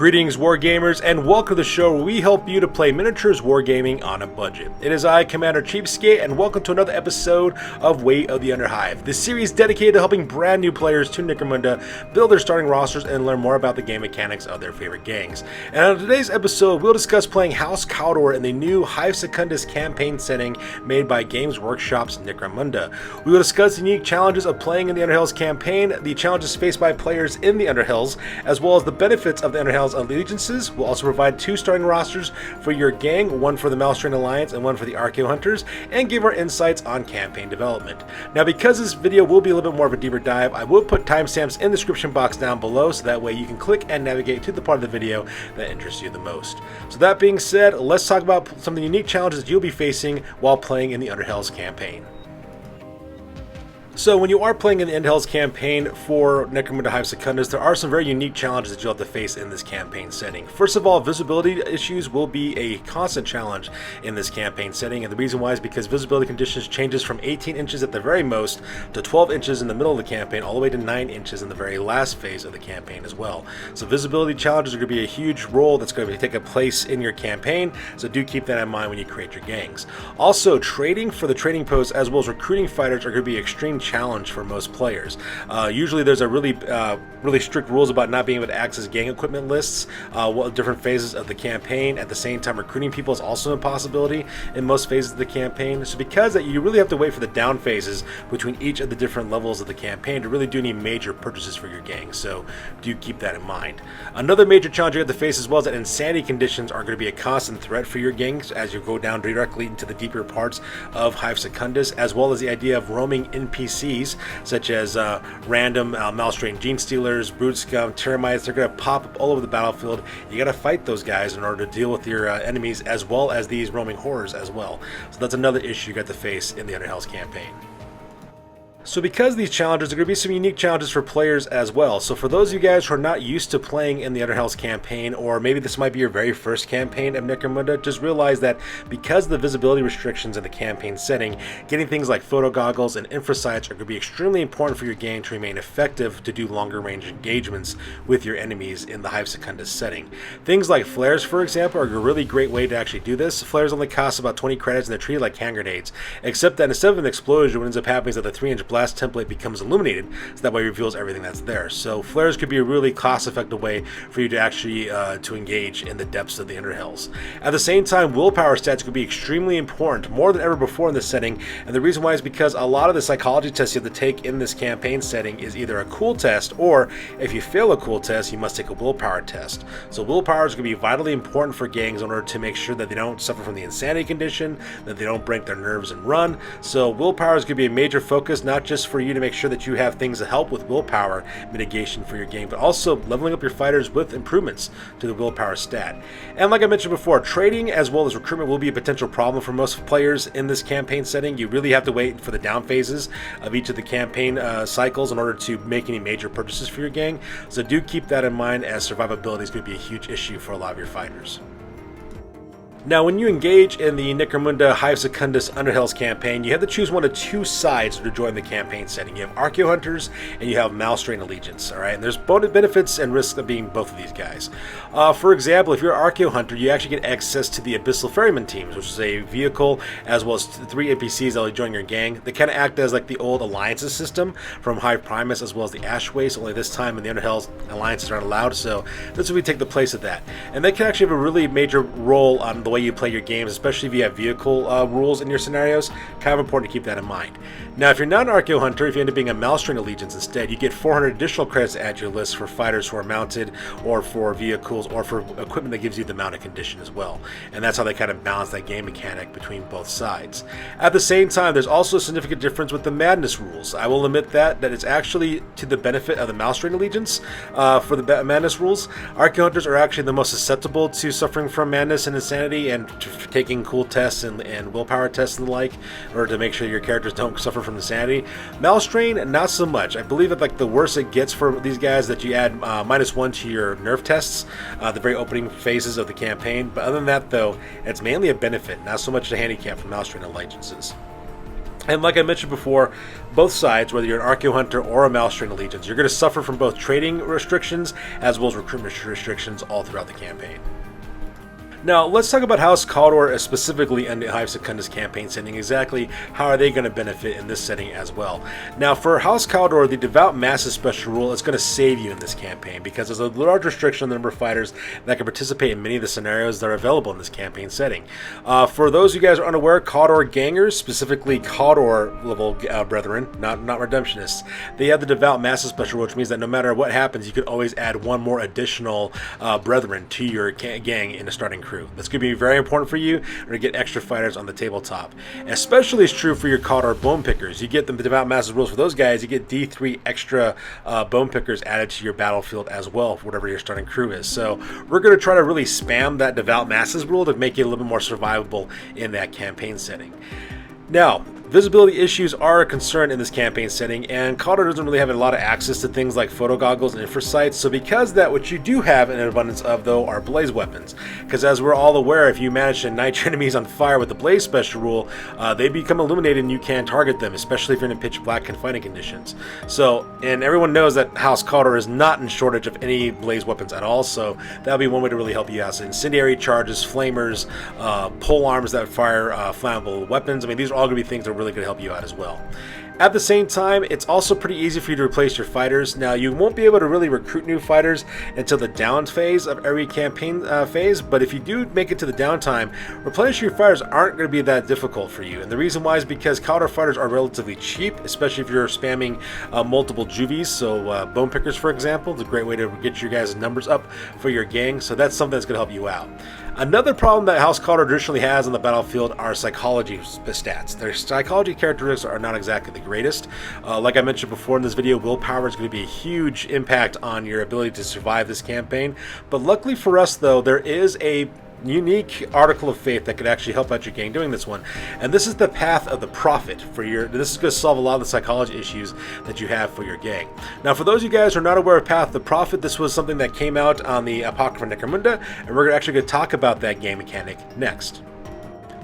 Greetings Wargamers, and welcome to the show where we help you to play miniatures wargaming on a budget. It is I, Commander Cheapskate, and welcome to another episode of Way of the Underhive. This series dedicated to helping brand new players to Necromunda build their starting rosters and learn more about the game mechanics of their favorite gangs. And on today's episode, we'll discuss playing House Cawdor in the new Hive Secundus Campaign Setting made by Games Workshop's Necromunda. We will discuss the unique challenges of playing in the Underhells Campaign, the challenges faced by players in the Underhells, as well as the benefits of the Underhells Allegiances. We'll also provide two starting rosters for your gang, one for the Malstrain Alliance and one for the Archeo-Hunters, and give our insights on campaign development. Now, because this video will be a little bit more of a deeper dive, I will put timestamps in the description box down below, so that way you can click and navigate to the part of the video that interests you the most. So that being said, let's talk about some of the unique challenges that you'll be facing while playing in the Underhells campaign. So when you are playing in the Underhells campaign for Necromunda Hive Secundus, there are some very unique challenges that you'll have to face in this campaign setting. First of all, visibility issues will be a constant challenge in this campaign setting, and the reason why is because visibility conditions changes from 18 inches at the very most to 12 inches in the middle of the campaign, all the way to 9 inches in the very last phase of the campaign as well. So visibility challenges are going to be a huge role that's going to take a place in your campaign, so do keep that in mind when you create your gangs. Also, trading for the trading posts as well as recruiting fighters are going to be extreme challenge for most players. Usually there's a really strict rules about not being able to access gang equipment lists different phases of the campaign. At the same time, recruiting people is also a possibility in most phases of the campaign. So because that, you really have to wait for the down phases between each of the different levels of the campaign to really do any major purchases for your gang. So do keep that in mind. Another major challenge you have to face as well is that insanity conditions are going to be a constant threat for your gangs as you go down directly into the deeper parts of Hive Secundus, as well as the idea of roaming NPCs such as random Malstrain gene stealers, brood scum, termites. They're going to pop up all over the battlefield. You got to fight those guys in order to deal with your enemies, as well as these roaming horrors as well. So that's another issue you got to face in the Underhells campaign. So because of these challenges, there are going to be some unique challenges for players as well. So for those of you guys who are not used to playing in the Underhells campaign, or maybe this might be your very first campaign of Necromunda, just realize that because of the visibility restrictions in the campaign setting, getting things like photo goggles and infrasights are going to be extremely important for your game to remain effective to do longer range engagements with your enemies in the Hive Secundus setting. Things like flares, for example, are a really great way to actually do this. Flares only cost about 20 credits and they're treated like hand grenades, except that instead of an explosion, what ends up happening is that the 3-inch blast template becomes illuminated, so that way it reveals everything that's there. So flares could be a really cost-effective way for you to actually to engage in the depths of the Underhells. At the same time, willpower stats could be extremely important, more than ever before in this setting, and the reason why is because a lot of the psychology tests you have to take in this campaign setting is either a cool test, or if you fail a cool test, you must take a willpower test. So willpower is going to be vitally important for gangs in order to make sure that they don't suffer from the insanity condition, that they don't break their nerves and run. So willpower is going to be a major focus, not just for you to make sure that you have things that help with willpower mitigation for your game, but also leveling up your fighters with improvements to the willpower stat. And like I mentioned before, trading as well as recruitment will be a potential problem for most players in this campaign setting. You really have to wait for the down phases of each of the campaign cycles in order to make any major purchases for your gang. So do keep that in mind, as survivability is going to be a huge issue for a lot of your fighters. Now, when you engage in the Necromunda Hive Secundus Underhells campaign, you have to choose one of two sides to join the campaign setting. You have Archeo-Hunters and you have Malstrain Allegiance, alright? And there's both benefits and risks of being both of these guys. For example, if you're an Archeo-Hunter, you actually get access to the Abyssal Ferryman teams, which is a vehicle as well as 3 NPCs that will join your gang. They kind of act as like the old alliances system from Hive Primus as well as the Ashways, only this time in the Underhells alliances aren't allowed, so this will take the place of that. And they can actually have a really major role on the way you play your games, especially if you have vehicle rules in your scenarios. Kind of important to keep that in mind. Now, if you're not an Archeo-Hunter, if you end up being a Malstrain Allegiance instead, you get 400 additional credits to add to your list for fighters who are mounted, or for vehicles, or for equipment that gives you the mounted condition as well. And that's how they kind of balance that game mechanic between both sides. At the same time, there's also a significant difference with the madness rules. I will admit that it's actually to the benefit of the Malstrain Allegiance for the madness rules. Archeo-Hunters are actually the most susceptible to suffering from madness and insanity, and taking cool tests and willpower tests and the like, in order to make sure your characters don't suffer from insanity. Malstrain, not so much. I believe that like the worse it gets for these guys, that you add -1 to your nerf tests, the very opening phases of the campaign. But other than that, though, it's mainly a benefit, not so much a handicap for Malstrain Allegiances. And like I mentioned before, both sides, whether you're an Archeo-Hunter or a Malstrain Allegiance, you're going to suffer from both trading restrictions as well as recruitment restrictions all throughout the campaign. Now, let's talk about House Cawdor, specifically in the Hive Secundus Campaign Setting. Exactly how are they going to benefit in this setting as well? Now, for House Cawdor, the Devout Masses special rule is going to save you in this campaign because there's a large restriction on the number of fighters that can participate in many of the scenarios that are available in this campaign setting. For those of you guys who are unaware, Cawdor gangers, specifically Cawdor level brethren, not redemptionists, they have the Devout Masses special rule, which means that no matter what happens, you could always add one more additional brethren to your gang in the starting crew. That's going to be very important for you to get extra fighters on the tabletop. Especially is true for your Cawdor bone pickers. You get the Devout Masses rules for those guys, you get D3 extra bone pickers added to your battlefield as well, for whatever your starting crew is. So we're going to try to really spam that Devout Masses rule to make it a little bit more survivable in that campaign setting. Now, visibility issues are a concern in this campaign setting, and Cawdor doesn't really have a lot of access to things like photo goggles and infrasights, so because of that, what you do have an abundance of, though, are blaze weapons. Because as we're all aware, if you manage to night your enemies on fire with the blaze special rule, they become illuminated and you can target them, especially if you're in pitch black confining conditions. So, and everyone knows that House Cawdor is not in shortage of any blaze weapons at all, so that'll be one way to really help you out. So incendiary charges, flamers, pole arms that fire flammable weapons, I mean, these are all going to be things that are really going to help you out as well. At the same time, it's also pretty easy for you to replace your fighters. Now, you won't be able to really recruit new fighters until the down phase of every campaign phase, but if you do make it to the downtime, replenishing your fighters aren't going to be that difficult for you. And the reason why is because Cawdor fighters are relatively cheap, especially if you're spamming multiple juvies. So bone pickers, for example, is a great way to get your guys' numbers up for your gang, so that's something that's going to help you out. Another problem that House Cawdor traditionally has on the battlefield are psychology stats. Their psychology characteristics are not exactly the greatest. Like I mentioned before in this video, willpower is going to be a huge impact on your ability to survive this campaign. But luckily for us, though, there is a unique article of faith that could actually help out your gang doing this one, and this is the Path of the Prophet for your. This is going to solve a lot of the psychology issues that you have for your gang. Now, for those of you guys who are not aware of Path of the Prophet, this was something that came out on the Apocrypha Necromunda, and we're actually going to talk about that game mechanic next.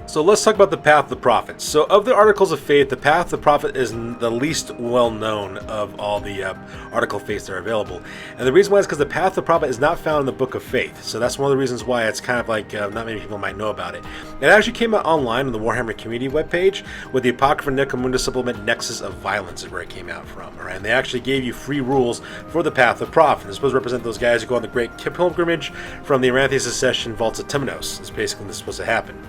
So let's talk about the Path of the Prophet. So of the Articles of Faith, the Path of the Prophet is the least well known of all the Article of Faith that are available. And the reason why is because the Path of the Prophet is not found in the Book of Faith. So that's one of the reasons why it's kind of like not many people might know about it. It actually came out online on the Warhammer community webpage with the Apocrypha Necromunda supplement Nexus of Violence is where it came out from. Right? And they actually gave you free rules for the Path of the Prophet. It's supposed to represent those guys who go on the Great Pilgrimage from the Aranthian Secession Vaults of Temenos. It's basically what's supposed to happen.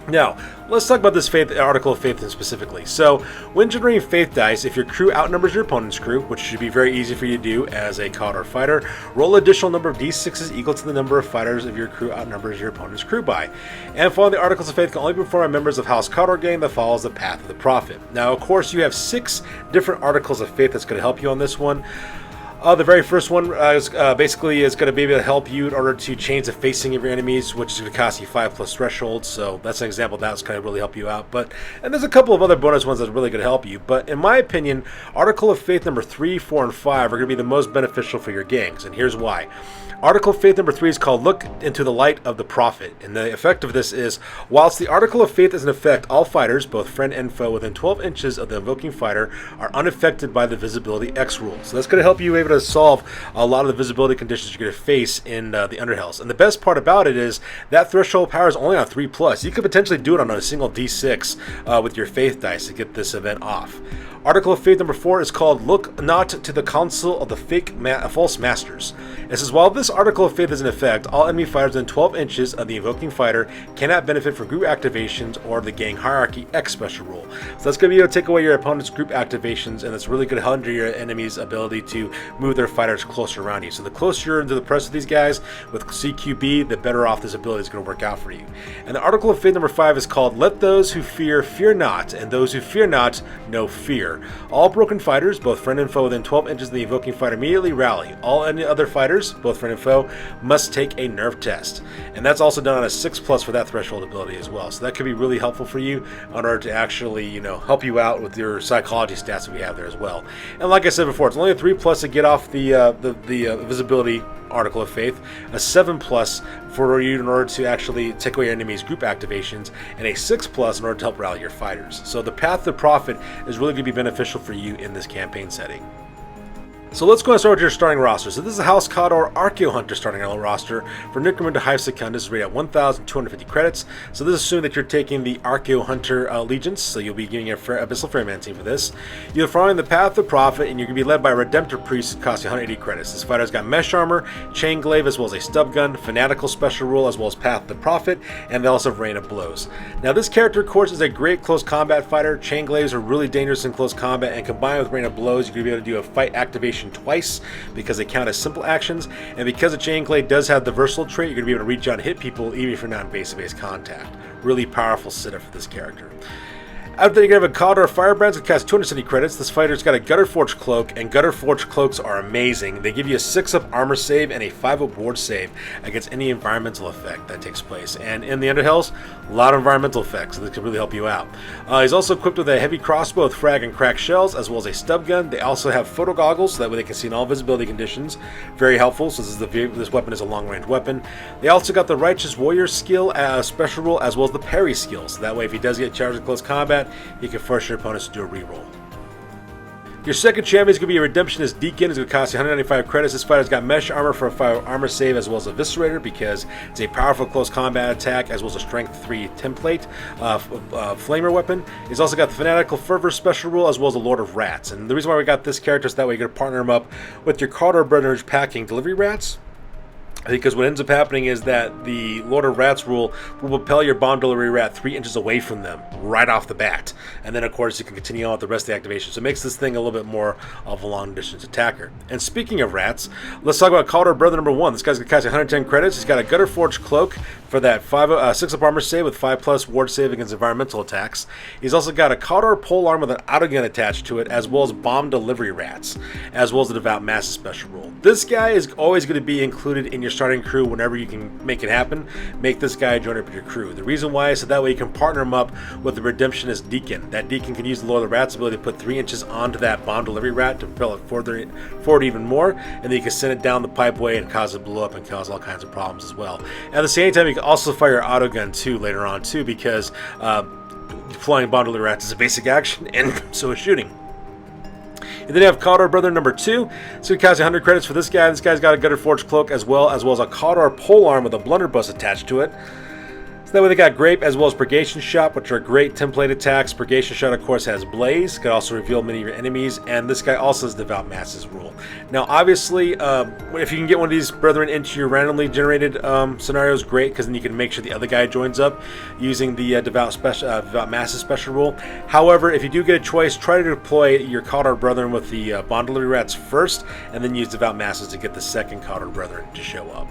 Now, let's talk about this Article of Faith specifically. So, when generating Faith dice, if your crew outnumbers your opponent's crew, which should be very easy for you to do as a Cawdor fighter, roll an additional number of d6s equal to the number of fighters of your crew outnumbers your opponent's crew by. And following the Articles of Faith can only be performed by members of House Cawdor gang that follows the Path of the Prophet. Now, of course, you have 6 different Articles of Faith that's going to help you on this one. The very first one is going to be able to help you in order to change the facing of your enemies, which is going to cost you 5+ thresholds. So that's an example that's going to really help you out. And there's a couple of other bonus ones that's really going to help you. But in my opinion, Article of Faith number 3, 4, and 5 are going to be the most beneficial for your gangs, and here's why. Article of Faith number 3 is called Look into the Light of the Prophet, and the effect of this is, whilst the Article of Faith is in effect, all fighters, both friend and foe, within 12 inches of the invoking fighter are unaffected by the visibility X rule. So that's going to help you able to solve a lot of the visibility conditions you're going to face in the Underhells. And the best part about it is that threshold power is only on 3+. You could potentially do it on a single D6 with your Faith dice to get this event off. Article of Faith number 4 is called Look Not to the Council of the False Masters. It says, while this Article of Faith is in effect, all enemy fighters within 12 inches of the invoking fighter cannot benefit from group activations or the gang hierarchy X special rule. So that's going to be able to take away your opponent's group activations, and it's really going to hinder your enemy's ability to move their fighters closer around you. So the closer you're into the press of these guys with CQB, the better off this ability is going to work out for you. And the Article of Faith number 5 is called Let Those Who Fear Fear Not, and Those Who Fear Not Know Fear. All broken fighters, both friend and foe, within 12 inches of the invoking fighter immediately rally. All any other fighters, both friend and foe, must take a nerve test. And that's also done on a 6+ for that threshold ability as well. So that could be really helpful for you in order to actually, help you out with your psychology stats that we have there as well. And like I said before, it's only a 3+ to get off the visibility Article of Faith, a 7+ for you in order to actually take away your enemy's group activations, and a 6+ in order to help rally your fighters. So the Path to Profit is really going to be beneficial for you in this campaign setting. So let's go and start with your starting roster. So this is a House Cawdor Archeo-Hunter starting roster for Necromunda Hive Secundus, rated at 1,250 credits. So this is assuming that you're taking the Archeo-Hunter Allegiance, so you'll be getting a Abyssal Ferryman team for this. You're following the Path to Profit, and you're going to be led by a Redemptor Priest who costs you 180 credits. This fighter's got Mesh Armor, Chain Glaive, as well as a Stub Gun, Fanatical Special Rule, as well as Path to Profit, and they also have Rain of Blows. Now this character, of course, is a great close combat fighter. Chain Glaives are really dangerous in close combat, and combined with Rain of Blows, you're going to be able to do a fight activation twice because they count as simple actions, and because the Chain Glaive does have the versatile trait, you're going to be able to reach out and hit people even if you're not in base-to-base contact. Really powerful setup for this character. After that, you're going to have a Cawdor Firebrand that costs 270 credits. This fighter's got a Gutterforged Cloak, and Gutterforged Cloaks are amazing. They give you a 6-up armor save and a 5-up ward save against any environmental effect that takes place. And in the Underhells, a lot of environmental effects, so this can really help you out. He's also equipped with a heavy crossbow with frag and crack shells, as well as a stub gun. They also have photo goggles, so that way they can see in all visibility conditions. Very helpful, so this weapon is a long-range weapon. They also got the Righteous Warrior skill, special rule, as well as the parry skill. So that way, if he does get charged in close combat, you can force your opponents to do a reroll. Your second champion is going to be a Redemptionist Deacon. It's going to cost you 195 credits. This fighter's got Mesh Armor for a 5 armor save, as well as Eviscerator, because it's a powerful close combat attack, as well as a Strength 3 template flamer weapon. He's also got the Fanatical Fervor special rule, as well as the Lord of Rats. And the reason why we got this character is that way you're going to partner him up with your Cawdor Brethren packing Delivery Rats. Because what ends up happening is that the Lord of Rats rule will propel your Bomb Delivery Rat 3 inches away from them right off the bat. And then, of course, you can continue on with the rest of the activation. So it makes this thing a little bit more of a long-distance attacker. And speaking of rats, let's talk about Cawdor Brother number 1. This guy's going to cost 110 credits. He's got a Gutterforged Cloak for that 6-up armor save with 5+ ward save against environmental attacks. He's also got a Cawdor Pole Arm with an autogun attached to it, as well as Bomb Delivery Rats, as well as the Devout Masses special rule. This guy is always going to be included in your starting crew whenever you can make it happen. Make this guy join up with your crew. The reason why is so that way you can partner him up with the Redemptionist Deacon. That Deacon can use the Lord of the Rats ability to put 3 inches onto that Bomb Delivery Rat to propel it forward even more, and then you can send it down the pipeway and cause it to blow up and cause all kinds of problems as well. At the same time, you can also fire your autogun too later on too, because deploying Bomb Delivery Rats is a basic action, and so is shooting. And then you have Cawdor Brother number 2. It's going to cost 100 credits for this guy. This guy's got a Gutterforged Cloak as well as a Cawdor Pole Arm with a Blunderbuss attached to it. So that way they got Grape as well as Purgation Shot, which are great template attacks. Purgation Shot, of course, has Blaze. Can also reveal many of your enemies. And this guy also has Devout Masses rule. Now, obviously, if you can get one of these Brethren into your randomly generated scenarios, great, because then you can make sure the other guy joins up using the Devout Masses special rule. However, if you do get a choice, try to deploy your Cawdor Brethren with the Bomb Delivery Rats first, and then use Devout Masses to get the second Cawdor Brethren to show up.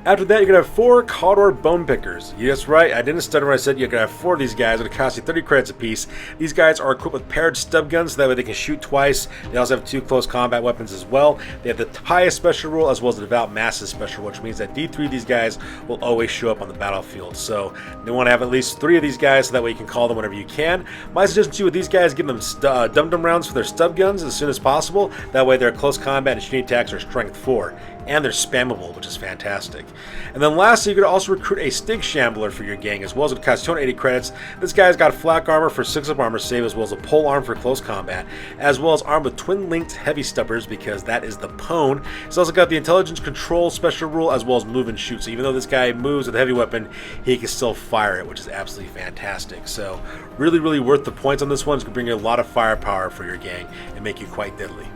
After that, you're going to have 4 Cawdor Bone Pickers. Yes, right, I didn't stutter when I said you're going to have 4 of these guys. It's going to cost you 30 credits apiece. These guys are equipped with paired stub guns, so that way they can shoot twice. They also have 2 close combat weapons as well. They have the highest special rule as well as the Devout Masses special rule, which means that D3 of these guys will always show up on the battlefield. So you want to have at least 3 of these guys, so that way you can call them whenever you can. My suggestion to you with these guys, give them dum-dum rounds for their stub guns as soon as possible. That way their close combat and shooting attacks are strength 4. And they're spammable, which is fantastic. And then lastly, you could also recruit a Stink Shambler for your gang as well, as it costs 280 credits. This guy's got flak armor for 6-up armor save, as well as a pole arm for close combat, as well as armed with twin-linked heavy stubbers, because that is the pwn. He's also got the intelligence control special rule, as well as move and shoot. So even though this guy moves with a heavy weapon, he can still fire it, which is absolutely fantastic. So really, really worth the points on this one. It's going to bring you a lot of firepower for your gang and make you quite deadly.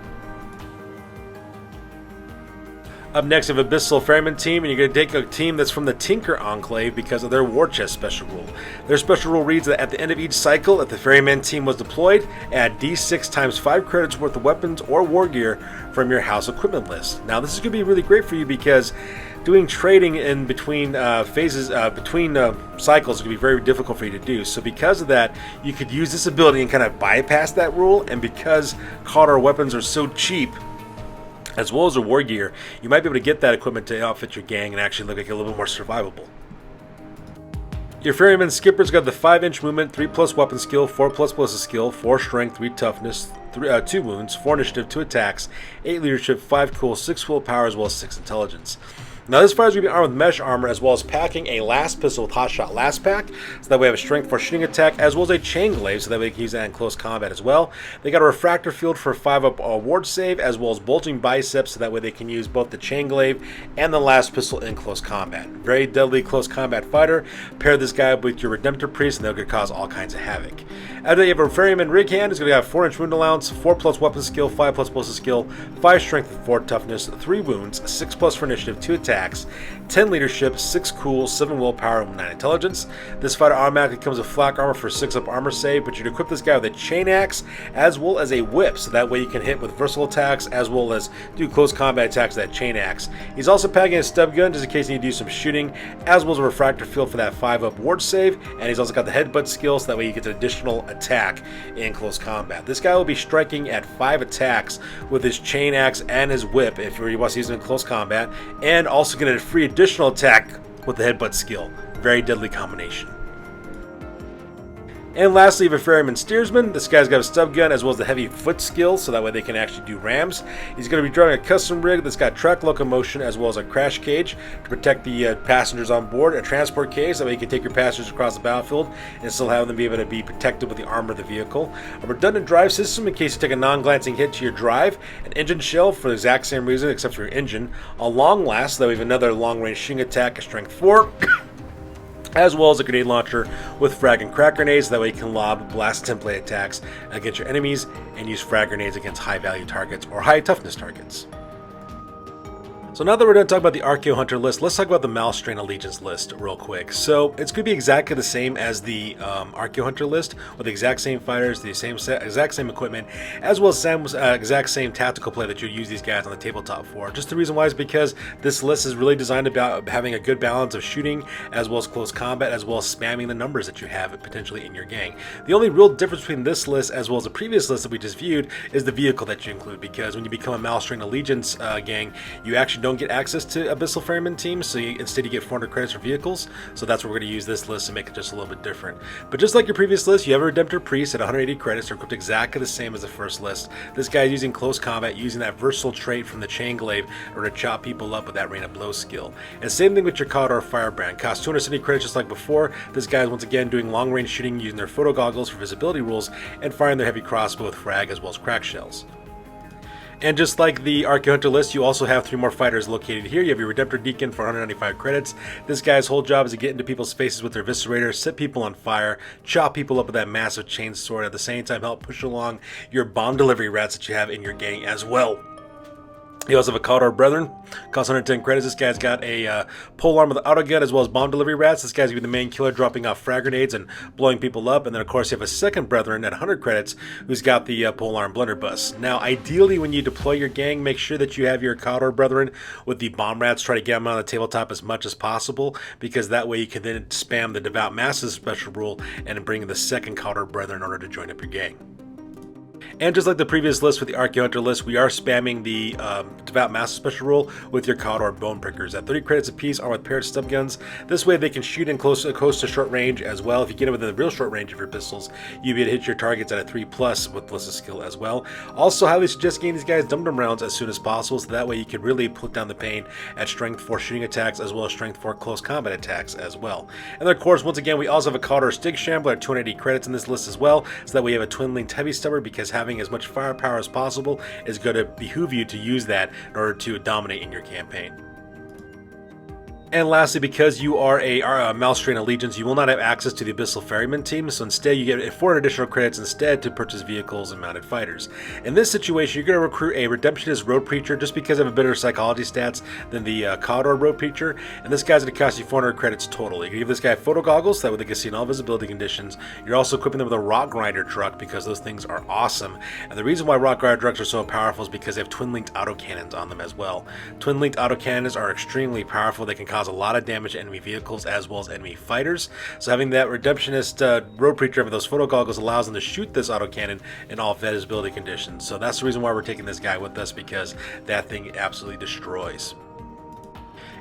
Up next, you have Abyssal Ferryman team, and you're going to take a team that's from the Tinker Enclave because of their War Chest special rule. Their special rule reads that at the end of each cycle, if the Ferryman team was deployed, add D6 times 5 credits worth of weapons or war gear from your house equipment list. Now, this is going to be really great for you because doing trading in between cycles is going to be very difficult for you to do. So because of that, you could use this ability and kind of bypass that rule, and because Cawdor weapons are so cheap, as well as the war gear, you might be able to get that equipment to outfit your gang and actually look like a little bit more survivable. Your Your Ferryman Skipper's got the 5-inch movement, 3+ weapon skill, 4+ ballistic skill, 4 strength, 3 toughness, 2 wounds, 4 initiative, 2 attacks, 8 leadership, 5 cool, 6 willpower, as well as 6 intelligence. Now this fighter's going to be armed with mesh armor as well as packing a last pistol with hot shot last pack, so that way we have a strength for shooting attack as well as a chain glaive, so that way we can use that in close combat as well. They got a refractor field for 5-up ward save as well as bulging biceps, so that way they can use both the chain glaive and the last pistol in close combat. Very deadly close combat fighter. Pair this guy up with your Redemptor Priest and they're going to cause all kinds of havoc. After you have a Ferryman Rig Hand, is going to have 4-inch wound allowance, 4+ weapon skill, 5+ ballistic skill, 5 strength, 4 toughness, 3 wounds, 6+ for initiative, 2 attacks, 10 leadership, 6 cool, 7 willpower, and 9 intelligence. This fighter automatically comes with flak armor for 6-up armor save, but you'd equip this guy with a chain axe as well as a whip, so that way you can hit with versatile attacks as well as do close combat attacks with that chain axe. He's also packing a stub gun just in case you need to do some shooting, as well as a refractor field for that 5-up ward save, and he's also got the headbutt skill, so that way you get an additional attack in close combat. This guy will be striking at 5 attacks with his chain axe and his whip if he wants to use it in close combat, and also get a free additional attack with the headbutt skill. Very deadly combination. And lastly, you have a Ferryman Steersman. This guy's got a stub gun as well as the heavy foot skill, so that way they can actually do rams. He's going to be driving a custom rig that's got track locomotion as well as a crash cage to protect the passengers on board, a transport cage, so that way you can take your passengers across the battlefield and still have them be able to be protected with the armor of the vehicle. A redundant drive system in case you take a non-glancing hit to your drive, an engine shell for the exact same reason except for your engine, a long last, so that we have another long-range shooting attack, a strength 4, as well as a grenade launcher with frag and crack grenades, so that way you can lob blast template attacks against your enemies and use frag grenades against high value targets or high toughness targets. So now that we're done talking about the Archeo-Hunter list, let's talk about the Malstrain Allegiance list real quick. So it's going to be exactly the same as the Archeo-Hunter list, with the exact same fighters, the exact same equipment, as well as exact same tactical play that you'd use these guys on the tabletop for. Just the reason why is because this list is really designed about having a good balance of shooting, as well as close combat, as well as spamming the numbers that you have potentially in your gang. The only real difference between this list as well as the previous list that we just viewed is the vehicle that you include, because when you become a Malstrain Allegiance gang, you actually don't get access to Abyssal Ferryman teams, so instead you get 400 credits for vehicles. So that's where we're going to use this list to make it just a little bit different. But just like your previous list, you have a Redemptor Priest at 180 credits. They're equipped exactly the same as the first list. This guy is using close combat, using that versatile trait from the chain glaive or to chop people up with that rain of blow skill. And same thing with your Cawdor Firebrand. Costs 270 credits just like before. This guy is once again doing long range shooting using their photo goggles for visibility rules and firing their heavy crossbow with frag as well as crack shells. And just like the Archeo-Hunter list, you also have 3 more fighters located here. You have your Redemptor Deacon for 195 credits. This guy's whole job is to get into people's faces with their Eviscerator, set people on fire, chop people up with that massive chainsword, at the same time help push along your bomb delivery rats that you have in your gang as well. You also have a Cawdor Brethren, costs 110 credits. This guy's got a pole arm with auto gun as well as bomb delivery rats. This guy's going to be the main killer, dropping off frag grenades and blowing people up. And then, of course, you have a second Brethren at 100 credits who's got the pole arm blunderbuss. Now, ideally, when you deploy your gang, make sure that you have your Cawdor Brethren with the bomb rats. Try to get them on the tabletop as much as possible, because that way you can then spam the Devout Masses special rule and bring the second Cawdor Brethren in order to join up your gang. And just like the previous list with the Archeo-Hunter list, we are spamming the Devout Master special rule with your Cawdor Bone Prickers. At 30 credits apiece, armed with paired stub guns. This way they can shoot in close to short range as well. If you get them within the real short range of your pistols, you'll be able to hit your targets at a 3+ with ballistic skill as well. Also, highly suggest getting these guys dum-dum rounds as soon as possible, so that way you can really put down the pain at strength 4 shooting attacks as well as strength 4 close combat attacks as well. And then, of course, once again, we also have a Cawdor Stig Shambler at 280 credits in this list as well, so that way you have a twin-linked heavy stubber, because having as much firepower as possible is going to behoove you to use that in order to dominate in your campaign. And lastly, because you are a Malstrain Allegiance, you will not have access to the Abyssal Ferryman team, so instead you get 400 additional credits instead to purchase vehicles and mounted fighters. In this situation, you're going to recruit a Redemptionist Road Preacher just because they have a better psychology stats than the Cawdor Road Preacher, and this guy's going to cost you 400 credits total. You can give this guy photo goggles, so that way they can see in all visibility conditions. You're also equipping them with a Rock Grinder truck, because those things are awesome. And the reason why Rock Grinder trucks are so powerful is because they have twin-linked autocannons on them as well. Twin-linked autocannons are extremely powerful. They can cause a lot of damage to enemy vehicles as well as enemy fighters. So having that Redemptionist Road Preacher with those photo goggles allows them to shoot this autocannon in all visibility conditions. So that's the reason why we're taking this guy with us, because that thing absolutely destroys.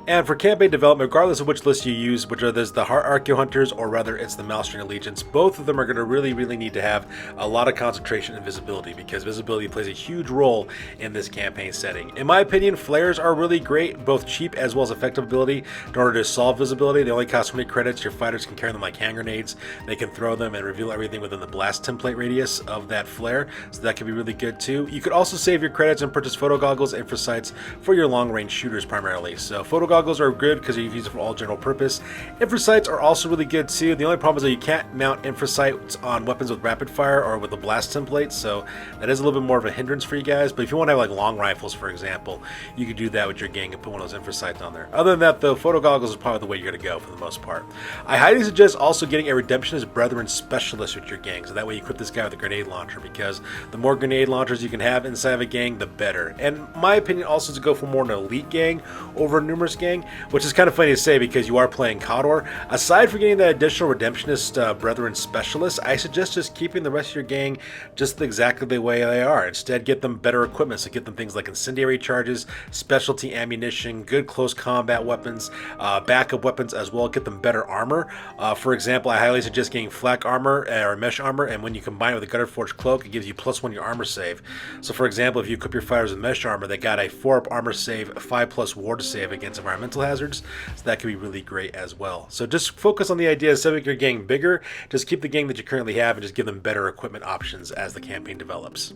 And for campaign development, regardless of which list you use, which are the Archeo-Hunters or rather it's the Malstrain Allegiance, both of them are going to really need to have a lot of concentration and visibility, because visibility plays a huge role in this campaign setting. In my opinion, flares are really great, both cheap as well as effective ability in order to solve visibility. They only cost 20 credits. Your fighters can carry them like hand grenades. They can throw them and reveal everything within the blast template radius of that flare, so that can be really good too. You could also save your credits and purchase photo goggles and infra sights for your long range shooters primarily. So photo goggles are good because you can use it for all general purpose. Infra sights are also really good too. The only problem is that you can't mount infra sights on weapons with rapid fire or with the blast template, so that is a little bit more of a hindrance for you guys. But if you want to have like long rifles, for example, you could do that with your gang and put one of those infra sights on there. Other than that, though, photo goggles is probably the way you're going to go for the most part. I highly suggest also getting a Redemptionist Brethren specialist with your gang, so that way you equip this guy with a grenade launcher, because the more grenade launchers you can have inside of a gang, the better. And my opinion also is to go for more an elite gang over a numerous gang, which is kind of funny to say because you are playing Cawdor. Aside from getting that additional Redemptionist Brethren specialist, I suggest just keeping the rest of your gang just exactly the way they are. Instead, get them better equipment, so get them things like incendiary charges, specialty ammunition, good close combat weapons, backup weapons as well. Get them better armor. For example, I highly suggest getting flak armor or mesh armor, and when you combine it with a Gutter Forged cloak, it gives you +1 your armor save. So for example, if you equip your fighters with mesh armor, they got a 4-up armor save, 5+ ward save against environmental hazards, so that can be really great as well. So just focus on the idea of making your gang bigger. Just keep the gang that you currently have and just give them better equipment options as the campaign develops.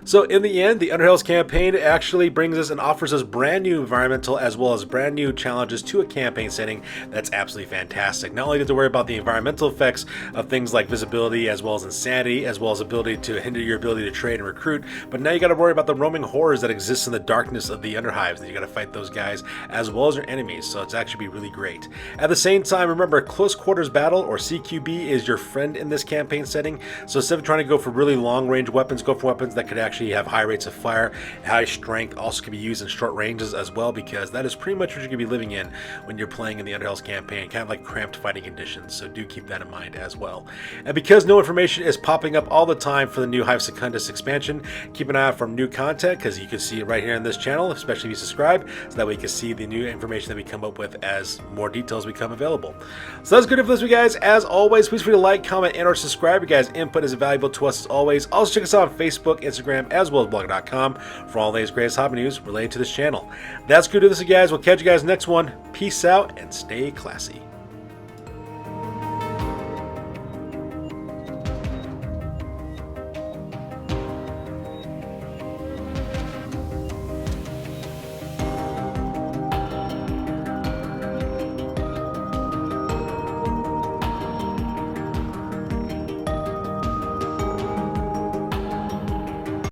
So in the end, the Underhells campaign actually brings us and offers us brand new environmental as well as brand new challenges to a campaign setting that's absolutely fantastic. Not only do you have to worry about the environmental effects of things like visibility as well as insanity, as well as ability to hinder your ability to trade and recruit, but now you got to worry about the roaming horrors that exist in the darkness of the Underhives, that you got to fight those guys as well as your enemies, so it's actually be really great. At the same time, remember, close quarters battle or CQB is your friend in this campaign setting, so instead of trying to go for really long range weapons, go for weapons that could actually have high rates of fire. High strength also can be used in short ranges as well, because that is pretty much what you're going to be living in when you're playing in the Underhells campaign, kind of like cramped fighting conditions, so do keep that in mind as well. And because no information is popping up all the time for the new Hive Secundus expansion, keep an eye out for new content, because you can see it right here on this channel, especially if you subscribe, so that way you can see the new information that we come up with as more details become available. So that's good for this week, guys. As always, please feel free to like, comment, and or subscribe. Your guys' input is valuable to us as always. Also check us out on Facebook, Instagram, as well as blog.com for all the latest greatest hobby news related to this channel. That's good to this, guys. We'll catch you guys next one. Peace out and stay classy.